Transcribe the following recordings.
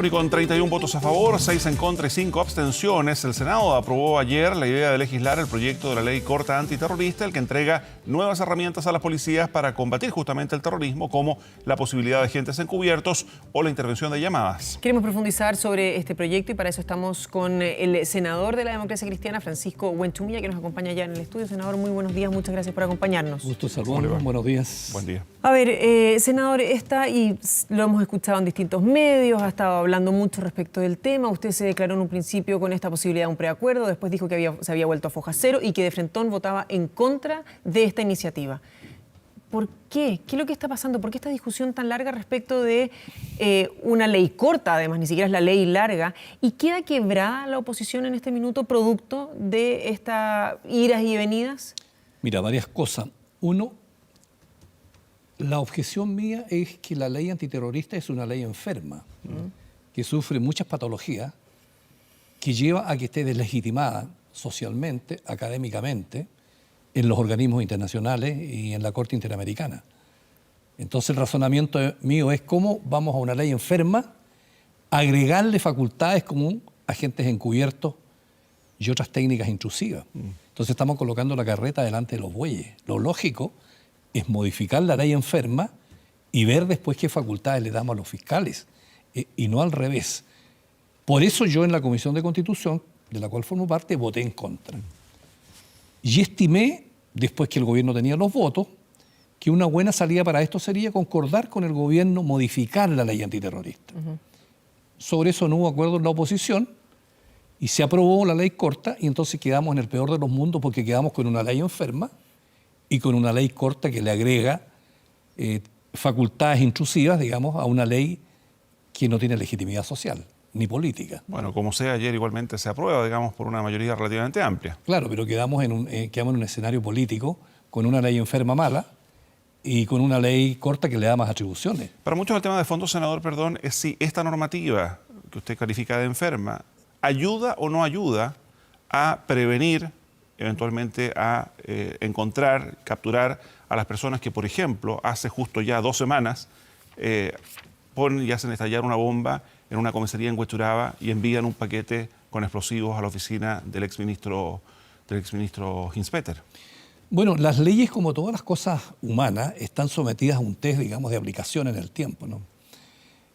y con 31 votos a favor, 6 en contra y 5 abstenciones, el Senado aprobó ayer la idea de legislar el proyecto de la ley corta antiterrorista, el que entrega nuevas herramientas a las policías para combatir justamente el terrorismo, como la posibilidad de agentes encubiertos o la intervención de llamadas. Queremos profundizar sobre este proyecto y para eso estamos con el senador de la Democracia Cristiana, Francisco Huenchumilla, que nos acompaña ya en el estudio. Senador, muy buenos días, muchas gracias por acompañarnos. Gusto saludarlo, buenos días. Buen día. A ver, senador, y lo hemos escuchado en distintos medios, ha estado hablando mucho respecto del tema. Usted se declaró en un principio con esta posibilidad de un preacuerdo, después dijo que se había vuelto a foja cero y que de frentón votaba en contra de esta iniciativa. ¿Por qué? ¿Qué es lo que está pasando? ¿Por qué esta discusión tan larga respecto de una ley corta, además, ni siquiera es la ley larga? ¿Y queda quebrada la oposición en este minuto producto de estas iras y venidas? Mira, varias cosas. Uno, la objeción mía es que la ley antiterrorista es una ley enferma, que sufre muchas patologías, que lleva a que esté deslegitimada socialmente, académicamente, en los organismos internacionales y en la Corte Interamericana. Entonces el razonamiento mío es cómo vamos a una ley enferma a agregarle facultades como agentes encubiertos y otras técnicas intrusivas. Entonces estamos colocando la carreta delante de los bueyes. Lo lógico es modificar la ley enferma y ver después qué facultades le damos a los fiscales, y no al revés. Por eso yo en la Comisión de Constitución, de la cual formo parte, voté en contra. Y estimé, después que el gobierno tenía los votos, que una buena salida para esto sería concordar con el gobierno modificar la ley antiterrorista. Sobre eso no hubo acuerdo en la oposición y se aprobó la ley corta y entonces quedamos en el peor de los mundos porque quedamos con una ley enferma y con una ley corta que le agrega facultades intrusivas, digamos, a una ley que no tiene legitimidad social ni política. Bueno, como sea, ayer igualmente se aprueba, digamos, por una mayoría relativamente amplia. Claro, pero quedamos en un escenario político con una ley enferma mala y con una ley corta que le da más atribuciones. Para muchos el tema de fondo, senador, perdón, es si esta normativa que usted califica de enferma ayuda o no ayuda a prevenir, eventualmente a encontrar, capturar a las personas que, por ejemplo, hace justo ya 2 semanas ponen y hacen estallar una bomba en una comisaría en Huechuraba y envían un paquete con explosivos a la oficina del exministro Hinspeter. Bueno, las leyes, como todas las cosas humanas, están sometidas a un test, digamos, de aplicación en el tiempo, ¿no?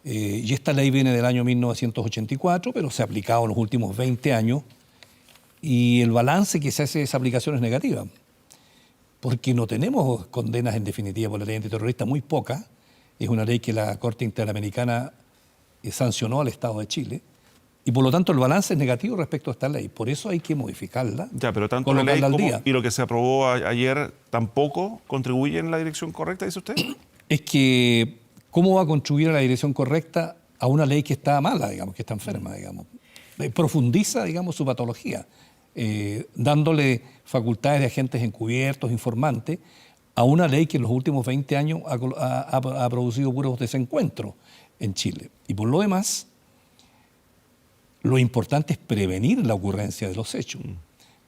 Y esta ley viene del año 1984, pero se ha aplicado en los últimos 20 años y el balance que se hace de esa aplicación es negativa, porque no tenemos condenas en definitiva por la ley antiterrorista, muy pocas. Es una ley que la Corte Interamericana sancionó al Estado de Chile y por lo tanto el balance es negativo respecto a esta ley. Por eso hay que modificarla. Ya, pero tanto la ley y lo que se aprobó ayer tampoco contribuye en la dirección correcta, dice usted. Es que ¿cómo va a contribuir a la dirección correcta a una ley que está mala, digamos, que está enferma, digamos? Profundiza, digamos, su patología, dándole facultades de agentes encubiertos, informantes, a una ley que en los últimos 20 años ha producido puros desencuentros en Chile. Y por lo demás, lo importante es prevenir la ocurrencia de los hechos.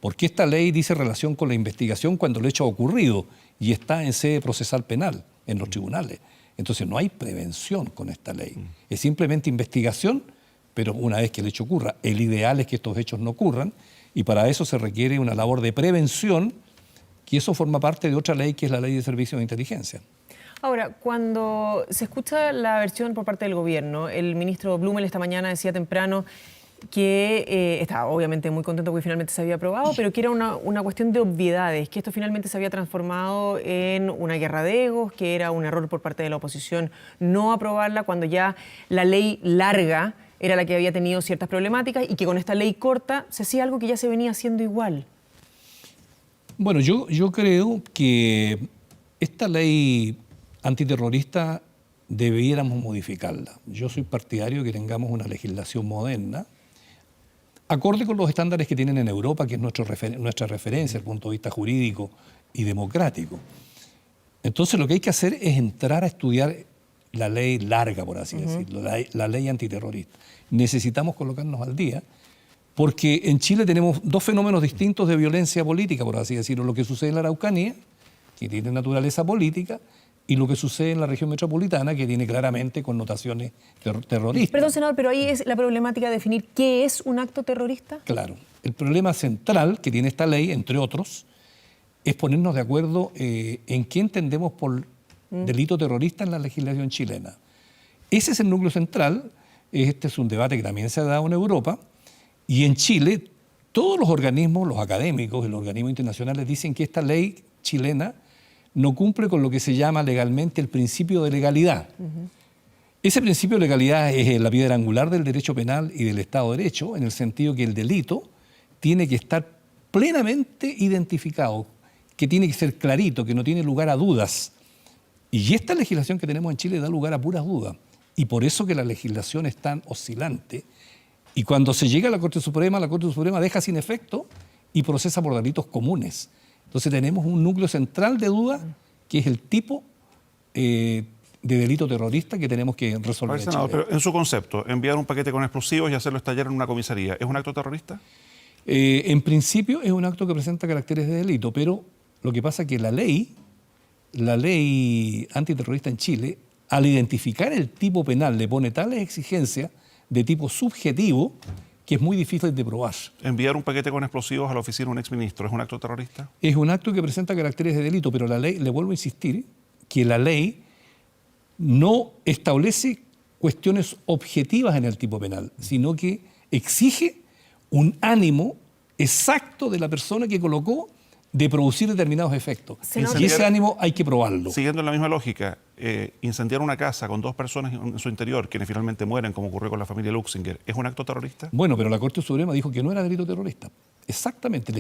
Porque esta ley dice relación con la investigación cuando el hecho ha ocurrido y está en sede procesal penal, en los tribunales. Entonces no hay prevención con esta ley. Es simplemente investigación, pero una vez que el hecho ocurra. El ideal es que estos hechos no ocurran y para eso se requiere una labor de prevención, que eso forma parte de otra ley que es la Ley de Servicios de Inteligencia. Ahora, cuando se escucha la versión por parte del gobierno, el ministro Blumel esta mañana decía temprano que estaba obviamente muy contento porque finalmente se había aprobado, pero que era una cuestión de obviedades, que esto finalmente se había transformado en una guerra de egos, que era un error por parte de la oposición no aprobarla cuando ya la ley larga era la que había tenido ciertas problemáticas y que con esta ley corta se hacía algo que ya se venía haciendo igual. Bueno, yo creo que esta ley antiterrorista debiéramos modificarla. Yo soy partidario de que tengamos una legislación moderna, acorde con los estándares que tienen en Europa, que es nuestra referencia desde el punto de vista jurídico y democrático. Entonces lo que hay que hacer es entrar a estudiar la ley larga, por así decirlo, la ley antiterrorista. Necesitamos colocarnos al día, porque en Chile tenemos 2 fenómenos distintos de violencia política, por así decirlo. Lo que sucede en la Araucanía, que tiene naturaleza política, y lo que sucede en la región metropolitana, que tiene claramente connotaciones terroristas. Perdón, senador, pero ahí es la problemática de definir qué es un acto terrorista. Claro. El problema central que tiene esta ley, entre otros, es ponernos de acuerdo en qué entendemos por delito terrorista en la legislación chilena. Ese es el núcleo central. Este es un debate que también se ha dado en Europa. Y en Chile, todos los organismos, los académicos y los organismos internacionales dicen que esta ley chilena no cumple con lo que se llama legalmente el principio de legalidad. Ese principio de legalidad es la piedra angular del derecho penal y del Estado de Derecho, en el sentido que el delito tiene que estar plenamente identificado, que tiene que ser clarito, que no tiene lugar a dudas. Y esta legislación que tenemos en Chile da lugar a puras dudas. Y por eso que la legislación es tan oscilante. Y cuando se llega a la Corte Suprema deja sin efecto y procesa por delitos comunes. Entonces tenemos un núcleo central de duda que es el tipo de delito terrorista que tenemos que resolver. A ver, senador, pero en su concepto, enviar un paquete con explosivos y hacerlo estallar en una comisaría, ¿es un acto terrorista? En principio es un acto que presenta caracteres de delito, pero lo que pasa es que la ley antiterrorista en Chile, al identificar el tipo penal, le pone tales exigencias de tipo subjetivo que es muy difícil de probar. ¿Enviar un paquete con explosivos a la oficina de un exministro es un acto terrorista? Es un acto que presenta caracteres de delito, pero la ley, le vuelvo a insistir, que la ley no establece cuestiones objetivas en el tipo penal, sino que exige un ánimo exacto de la persona que colocó de producir determinados efectos. Y ese ánimo hay que probarlo. Siguiendo la misma lógica, incendiar una casa con 2 personas en su interior, quienes finalmente mueren, como ocurrió con la familia Luxinger, ¿es un acto terrorista? Bueno, pero la Corte Suprema dijo que no era delito terrorista. Exactamente.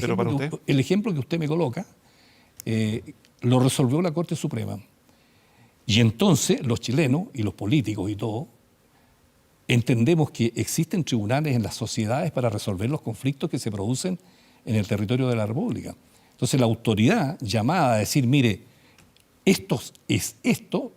El ejemplo que usted me coloca lo resolvió la Corte Suprema. Y entonces los chilenos y los políticos y todo entendemos que existen tribunales en las sociedades para resolver los conflictos que se producen en el territorio de la República. Entonces la autoridad llamada a decir, mire, esto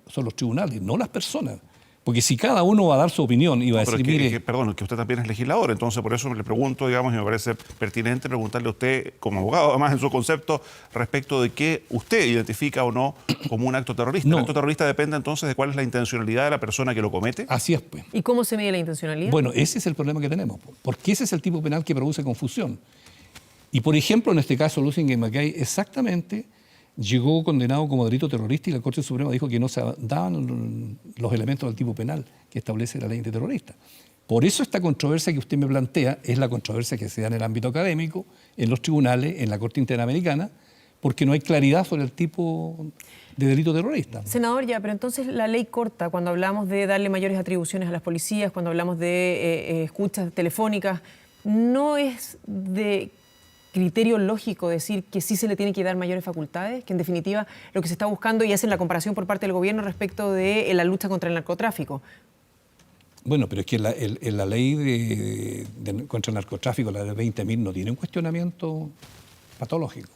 son los tribunales, no las personas. Porque si cada uno va a dar su opinión y va a decir, mire... Perdón, que usted también es legislador, entonces por eso le pregunto, digamos, y me parece pertinente preguntarle a usted, como abogado, además en su concepto, respecto de qué usted identifica o no como un acto terrorista. No. ¿El acto terrorista depende entonces de cuál es la intencionalidad de la persona que lo comete? Así es, pues. ¿Y cómo se mide la intencionalidad? Bueno, ese es el problema que tenemos, porque ese es el tipo penal que produce confusión. Y, por ejemplo, en este caso, Lusinger Macay exactamente llegó condenado como delito terrorista y la Corte Suprema dijo que no se daban los elementos del tipo penal que establece la ley antiterrorista. Por eso esta controversia que usted me plantea es la controversia que se da en el ámbito académico, en los tribunales, en la Corte Interamericana, porque no hay claridad sobre el tipo de delito terrorista. Senador, ya, pero entonces la ley corta, cuando hablamos de darle mayores atribuciones a las policías, cuando hablamos de escuchas telefónicas, ¿no es de criterio lógico decir que sí se le tiene que dar mayores facultades? Que en definitiva lo que se está buscando, y hacen la comparación por parte del gobierno respecto de la lucha contra el narcotráfico. Bueno, pero es que la ley contra el narcotráfico, la de 20.000, no tiene un cuestionamiento patológico.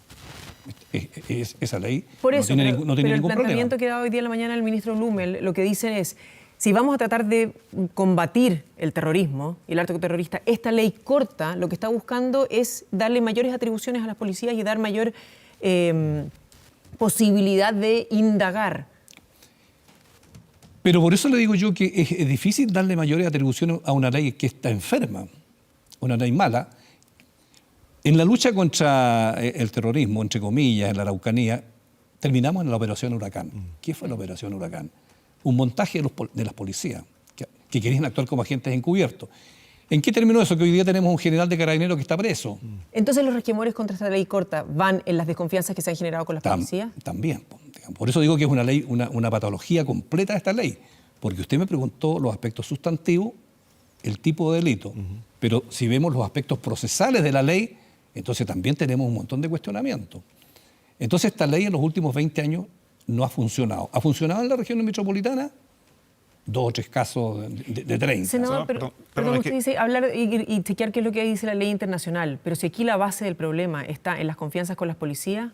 Esa ley por eso, no tiene ningún problema. Pero el planteamiento que da hoy día en la mañana el ministro Blumel, lo que dice es, si vamos a tratar de combatir el terrorismo y el acto terrorista, esta ley corta lo que está buscando es darle mayores atribuciones a las policías y dar mayor posibilidad de indagar. Pero por eso le digo yo que es difícil darle mayores atribuciones a una ley que está enferma, una ley mala. En la lucha contra el terrorismo, entre comillas, en la Araucanía, terminamos en la Operación Huracán. ¿Qué fue la Operación Huracán? Un montaje de las policías que querían actuar como agentes encubiertos. ¿En qué terminó eso? Que hoy día tenemos un general de carabineros que está preso. Entonces los resquemores contra esta ley corta van en las desconfianzas que se han generado con las policías. También. Por eso digo que es una ley, una patología completa de esta ley. Porque usted me preguntó los aspectos sustantivos, el tipo de delito. Pero si vemos los aspectos procesales de la ley, entonces también tenemos un montón de cuestionamientos. Entonces esta ley en los últimos 20 años no ha funcionado. ¿Ha funcionado en la región metropolitana? 2 o 3 casos de 30. Senador, perdón, usted dice hablar y chequear qué es lo que dice la ley internacional, pero si aquí la base del problema está en las confianzas con las policías.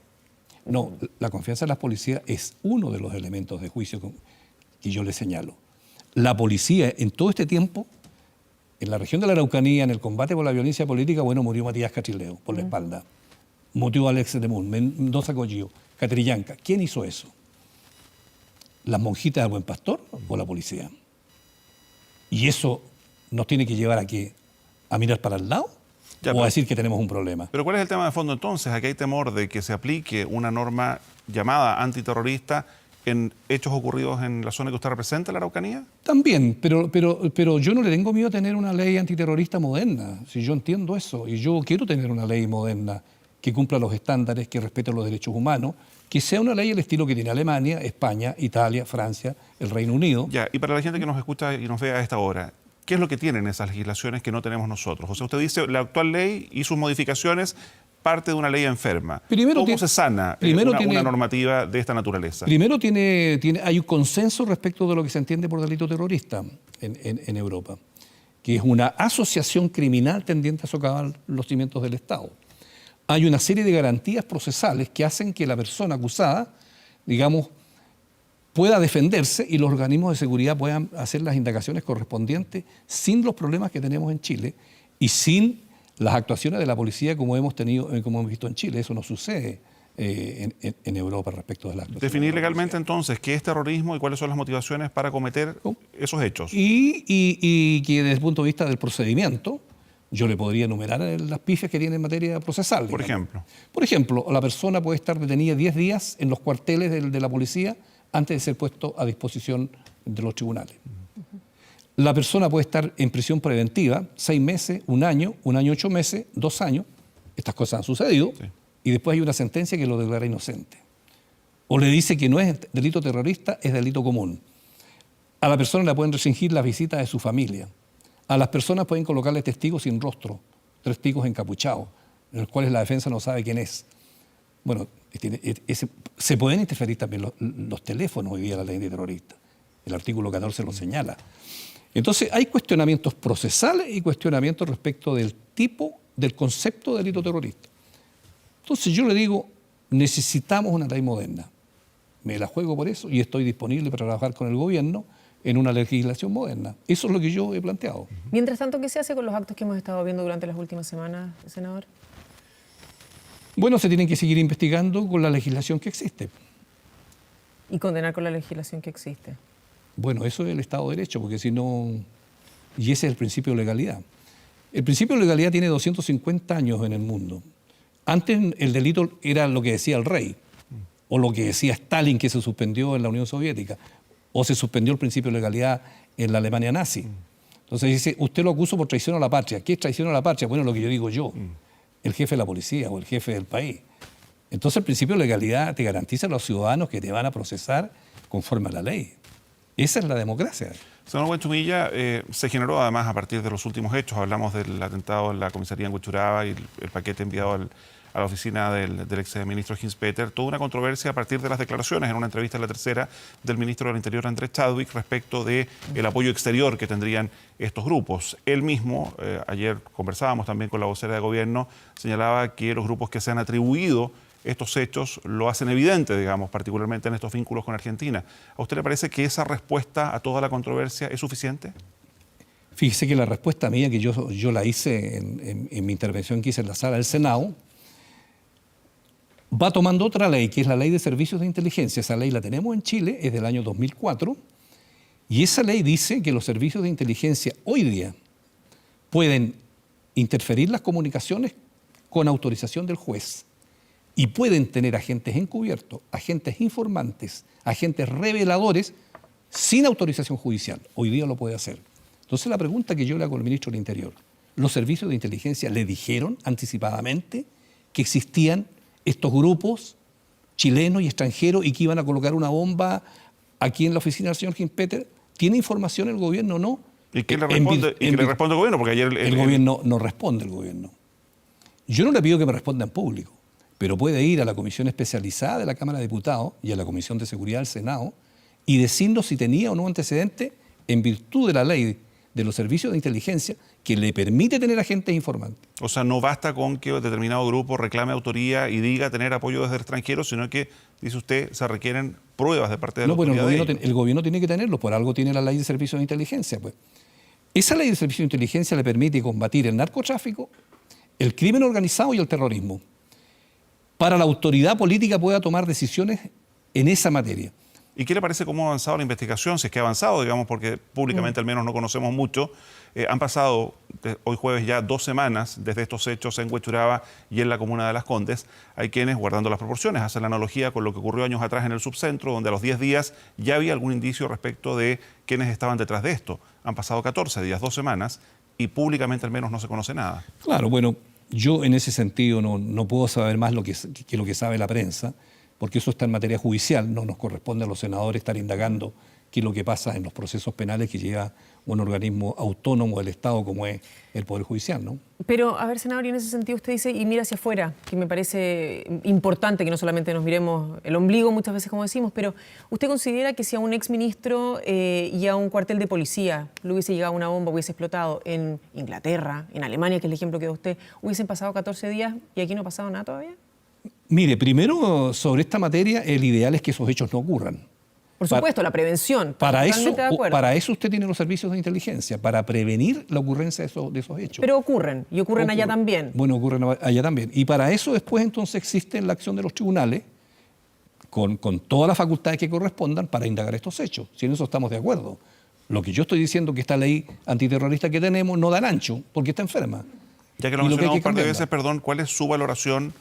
No, la confianza en las policías es uno de los elementos de juicio que yo le señalo. La policía, en todo este tiempo, en la región de la Araucanía, en el combate por la violencia política, bueno, murió Matías Catrileo por la espalda. Murió Alex Lemun, Mendoza Collillo, Catrillanca. ¿Quién hizo eso? ¿Las monjitas del Buen Pastor o la policía? ¿Y eso nos tiene que llevar a mirar para el lado? Ya, ¿O a decir que tenemos un problema? Pero ¿cuál es el tema de fondo entonces? Aquí hay temor de que se aplique una norma llamada antiterrorista en hechos ocurridos en la zona que usted representa, la Araucanía. También, pero yo no le tengo miedo a tener una ley antiterrorista moderna. Si yo entiendo eso, y yo quiero tener una ley moderna que cumpla los estándares, que respete los derechos humanos, que sea una ley al estilo que tiene Alemania, España, Italia, Francia, el Reino Unido. Ya, y para la gente que nos escucha y nos ve a esta hora, ¿qué es lo que tienen esas legislaciones que no tenemos nosotros? O sea, usted dice, la actual ley y sus modificaciones parte de una ley enferma. ¿Cómo se sana una normativa de esta naturaleza? Primero hay un consenso respecto de lo que se entiende por delito terrorista en Europa, que es una asociación criminal tendiente a socavar los cimientos del Estado. Hay una serie de garantías procesales que hacen que la persona acusada, digamos, pueda defenderse y los organismos de seguridad puedan hacer las indagaciones correspondientes sin los problemas que tenemos en Chile y sin las actuaciones de la policía como hemos visto en Chile. Eso no sucede en Europa respecto de las actuaciones. Definir legalmente entonces qué es terrorismo y cuáles son las motivaciones para cometer esos hechos. Y que desde el punto de vista del procedimiento, yo le podría enumerar las pifias que tiene en materia procesal. Por ejemplo. Por ejemplo, la persona puede estar detenida 10 días en los cuarteles de la policía antes de ser puesto a disposición de los tribunales. La persona puede estar en prisión preventiva 6 meses, 1 año, 1 año 8 meses, 2 años. Estas cosas han sucedido. Sí. Y después hay una sentencia que lo declara inocente. O le dice que no es delito terrorista, es delito común. A la persona le pueden restringir las visitas de su familia. A las personas pueden colocarle testigos sin rostro, testigos encapuchados, en los cuales la defensa no sabe quién es. Bueno, se pueden interferir también los teléfonos hoy día de la ley antiterrorista. El artículo 14 lo señala. Entonces, hay cuestionamientos procesales y cuestionamientos respecto del concepto de delito terrorista. Entonces, yo le digo, necesitamos una ley moderna. Me la juego por eso y estoy disponible para trabajar con el gobierno en una legislación moderna. Eso es lo que yo he planteado. Mientras tanto, ¿qué se hace con los actos que hemos estado viendo durante las últimas semanas, senador? Bueno, se tienen que seguir investigando con la legislación que existe. ¿Y condenar con la legislación que existe? Bueno, eso es el Estado de Derecho, porque si no... Y ese es el principio de legalidad. El principio de legalidad tiene 250 años en el mundo. Antes el delito era lo que decía el rey, o lo que decía Stalin, que se suspendió en la Unión Soviética, o se suspendió el principio de legalidad en la Alemania nazi. Entonces dice, usted lo acusa por traición a la patria. ¿Qué es traición a la patria? Bueno, lo que yo digo yo, el jefe de la policía o el jefe del país. Entonces el principio de legalidad te garantiza a los ciudadanos que te van a procesar conforme a la ley. Esa es la democracia. Senador Huenchumilla, se generó además a partir de los últimos hechos, hablamos del atentado en la comisaría en Huechuraba y el paquete enviado a la oficina del exministro Hinspeter, toda una controversia a partir de las declaraciones en una entrevista en La Tercera del ministro del Interior Andrés Chadwick respecto del apoyo exterior que tendrían estos grupos. Él mismo, ayer conversábamos también con la vocera de gobierno, señalaba que los grupos que se han atribuido estos hechos lo hacen evidente, digamos, particularmente en estos vínculos con Argentina. ¿A usted le parece que esa respuesta a toda la controversia es suficiente? Fíjese que la respuesta mía, que yo la hice en mi intervención que hice en la sala del Senado, va tomando otra ley, que es la Ley de Servicios de Inteligencia. Esa ley la tenemos en Chile, es del año 2004, y esa ley dice que los servicios de inteligencia hoy día pueden interferir las comunicaciones con autorización del juez. Y pueden tener agentes encubiertos, agentes informantes, agentes reveladores sin autorización judicial. Hoy día lo puede hacer. Entonces la pregunta que yo le hago al ministro del Interior, ¿los servicios de inteligencia le dijeron anticipadamente que existían estos grupos chilenos y extranjeros y que iban a colocar una bomba aquí en la oficina del señor Hinspeter? ¿Tiene información el gobierno o no? ¿Y qué le responde, le responde el gobierno? Porque ayer el gobierno no responde el gobierno. Yo no le pido que me responda en público, pero puede ir a la comisión especializada de la Cámara de Diputados y a la Comisión de Seguridad del Senado y decirnos si tenía o no antecedente en virtud de la ley de los servicios de inteligencia que le permite tener agentes informantes. O sea, no basta con que determinado grupo reclame autoría y diga tener apoyo desde el extranjero, sino que, dice usted, se requieren pruebas de parte de la autoridad. No, bueno, el gobierno tiene que tenerlo, por algo tiene la ley de servicios de inteligencia. Pues. Esa ley de servicios de inteligencia le permite combatir el narcotráfico, el crimen organizado y el terrorismo. Para la autoridad política pueda tomar decisiones en esa materia. ¿Y qué le parece cómo ha avanzado la investigación? Si es que ha avanzado, digamos, porque públicamente al menos no conocemos mucho. Han pasado hoy jueves ya 2 semanas desde estos hechos en Huechuraba y en la comuna de Las Condes. Hay quienes, guardando las proporciones, hacen la analogía con lo que ocurrió años atrás en el subcentro, donde a los 10 días ya había algún indicio respecto de quiénes estaban detrás de esto. Han pasado 14 días, 2 semanas, y públicamente al menos no se conoce nada. Claro, bueno, yo en ese sentido no puedo saber más que lo que sabe la prensa, porque eso está en materia judicial, no nos corresponde a los senadores estar indagando qué es lo que pasa en los procesos penales que lleva un organismo autónomo del Estado como es el Poder Judicial, ¿no? Pero, a ver, senador, y en ese sentido usted dice, y mira hacia afuera, que me parece importante que no solamente nos miremos el ombligo muchas veces, como decimos, pero ¿usted considera que si a un exministro y a un cuartel de policía le hubiese llegado una bomba, hubiese explotado en Inglaterra, en Alemania, que es el ejemplo que da usted, hubiesen pasado 14 días y aquí no ha pasado nada todavía? Mire, primero, sobre esta materia, el ideal es que esos hechos no ocurran. Por supuesto, la prevención. Para Totalmente eso usted tiene los servicios de inteligencia, para prevenir la ocurrencia de esos hechos. Pero ocurren, y ocurren allá también. Bueno, ocurren allá también. Y para eso después entonces existe la acción de los tribunales, con todas las facultades que correspondan para indagar estos hechos. Si en eso estamos de acuerdo. Lo que yo estoy diciendo que esta ley antiterrorista que tenemos no da el ancho, porque está enferma. Ya que lo mencionamos un par de veces, perdón, ¿cuál es su valoración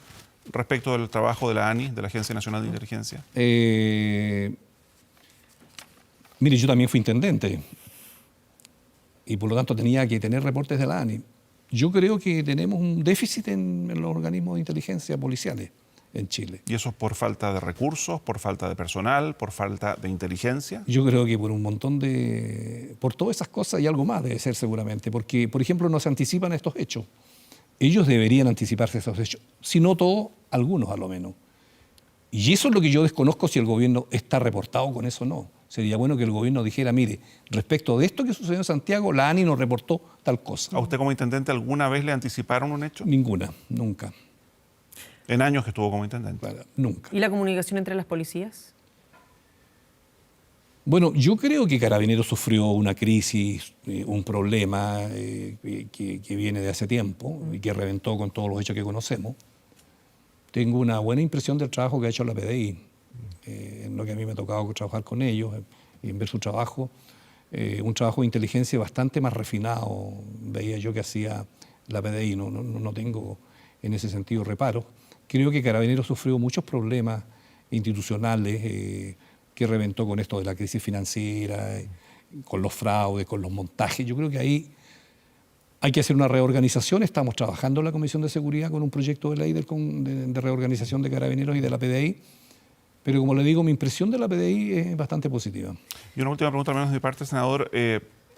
respecto del trabajo de la ANI, de la Agencia Nacional de Inteligencia? Mire, yo también fui intendente y por lo tanto tenía que tener reportes de la ANI. Yo creo que tenemos un déficit en los organismos de inteligencia policiales en Chile. ¿Y eso es por falta de recursos, por falta de personal, por falta de inteligencia? Yo creo que por un montón por todas esas cosas y algo más debe ser seguramente, porque, por ejemplo, no se anticipan estos hechos. Ellos deberían anticiparse a esos hechos, si no todos, algunos a lo menos. Y eso es lo que yo desconozco si el gobierno está reportado con eso o no. Sería bueno que el gobierno dijera, mire, respecto de esto que sucedió en Santiago, la ANI nos reportó tal cosa. ¿A usted como intendente alguna vez le anticiparon un hecho? Ninguna, nunca. ¿En años que estuvo como intendente? Claro, nunca. ¿Y la comunicación entre las policías? Bueno, yo creo que Carabineros sufrió una crisis, un problema que viene de hace tiempo y que reventó con todos los hechos que conocemos. Tengo una buena impresión del trabajo que ha hecho la PDI, en lo que a mí me ha tocado trabajar con ellos y en ver su trabajo. Un trabajo de inteligencia bastante más refinado, veía yo que hacía la PDI, no tengo en ese sentido reparos. Creo que Carabineros sufrió muchos problemas institucionales que reventó con esto de la crisis financiera, con los fraudes, con los montajes. Yo creo que ahí hay que hacer una reorganización. Estamos trabajando en la Comisión de Seguridad con un proyecto de ley de reorganización de Carabineros y de la PDI. Pero como le digo, mi impresión de la PDI es bastante positiva. Y una última pregunta, al menos de mi parte, senador.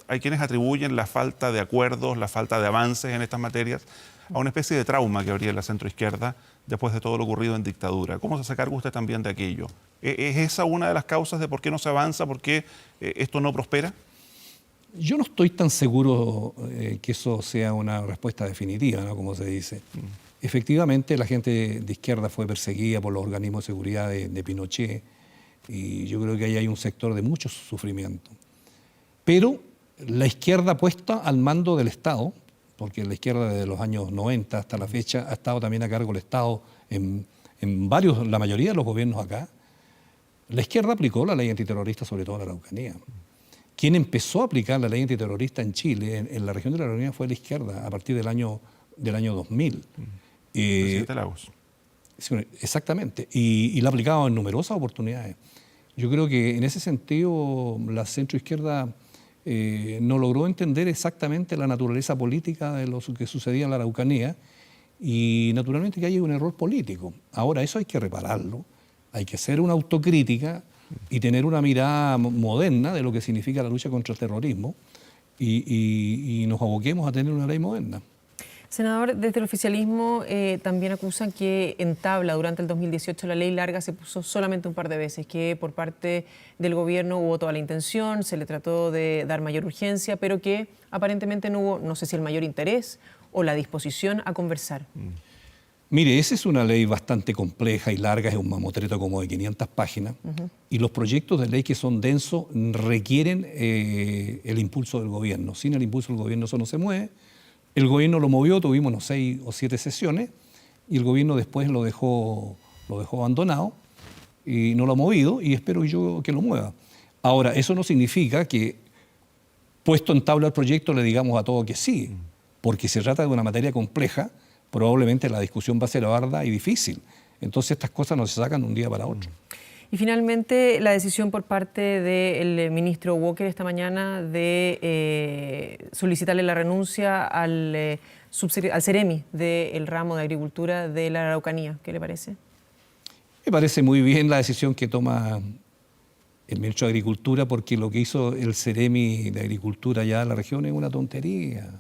Hay quienes atribuyen la falta de acuerdos, la falta de avances en estas materias a una especie de trauma que habría en la centroizquierda después de todo lo ocurrido en dictadura. ¿Cómo se hace cargo usted también de aquello? ¿Es esa una de las causas de por qué no se avanza, por qué esto no prospera? Yo no estoy tan seguro que eso sea una respuesta definitiva, ¿no? Como se dice. Efectivamente, la gente de izquierda fue perseguida por los organismos de seguridad de Pinochet y yo creo que ahí hay un sector de mucho sufrimiento. Pero la izquierda puesta al mando del Estado, porque la izquierda desde los años 90 hasta la fecha ha estado también a cargo del Estado en la mayoría de los gobiernos acá, la izquierda aplicó la ley antiterrorista sobre todo en la Araucanía. Quien empezó a aplicar la ley antiterrorista en Chile, en la región de la Araucanía, fue la izquierda a partir del año 2000. Presidente Lagos. Exactamente, y la ha aplicado en numerosas oportunidades. Yo creo que en ese sentido la centroizquierda no logró entender exactamente la naturaleza política de lo que sucedía en la Araucanía y naturalmente que hay un error político. Ahora eso hay que repararlo, hay que hacer una autocrítica y tener una mirada moderna de lo que significa la lucha contra el terrorismo y nos aboquemos a tener una ley moderna. Senador, desde el oficialismo también acusan que en tabla durante el 2018 la ley larga se puso solamente un par de veces, que por parte del gobierno hubo toda la intención, se le trató de dar mayor urgencia, pero que aparentemente no hubo, no sé si el mayor interés o la disposición a conversar. Mire, esa es una ley bastante compleja y larga, es un mamotreto como de 500 páginas, y los proyectos de ley que son densos requieren el impulso del gobierno. Sin el impulso del gobierno eso no se mueve. El gobierno lo movió, tuvimos 6 o 7 sesiones y el gobierno después lo dejó abandonado y no lo ha movido y espero yo que lo mueva. Ahora, eso no significa que puesto en tabla el proyecto le digamos a todo que sí, porque se trata de una materia compleja, probablemente la discusión va a ser arda y difícil. Entonces estas cosas no se sacan de un día para otro. Y finalmente, la decisión por parte del ministro Walker esta mañana de solicitarle la renuncia al Ceremi del ramo de Agricultura de la Araucanía. ¿Qué le parece? Me parece muy bien la decisión que toma el ministro de Agricultura, porque lo que hizo el Ceremi de Agricultura allá en la región es una tontería.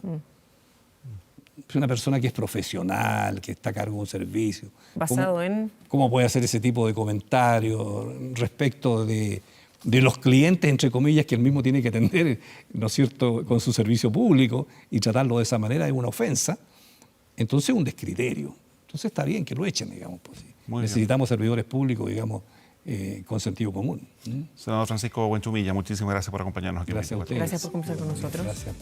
Es una persona que es profesional, que está a cargo de un servicio. Basado en... ¿Cómo puede hacer ese tipo de comentarios respecto de los clientes, entre comillas, que él mismo tiene que atender, ¿no es cierto?, con su servicio público, y tratarlo de esa manera es una ofensa? Entonces es un descriterio. Entonces está bien que lo echen, digamos. Pues, sí. Necesitamos servidores públicos, digamos, con sentido común. Senador Francisco Buenchumilla, muchísimas gracias por acompañarnos aquí. Gracias a ustedes. Gracias por conversar con nosotros. Gracias.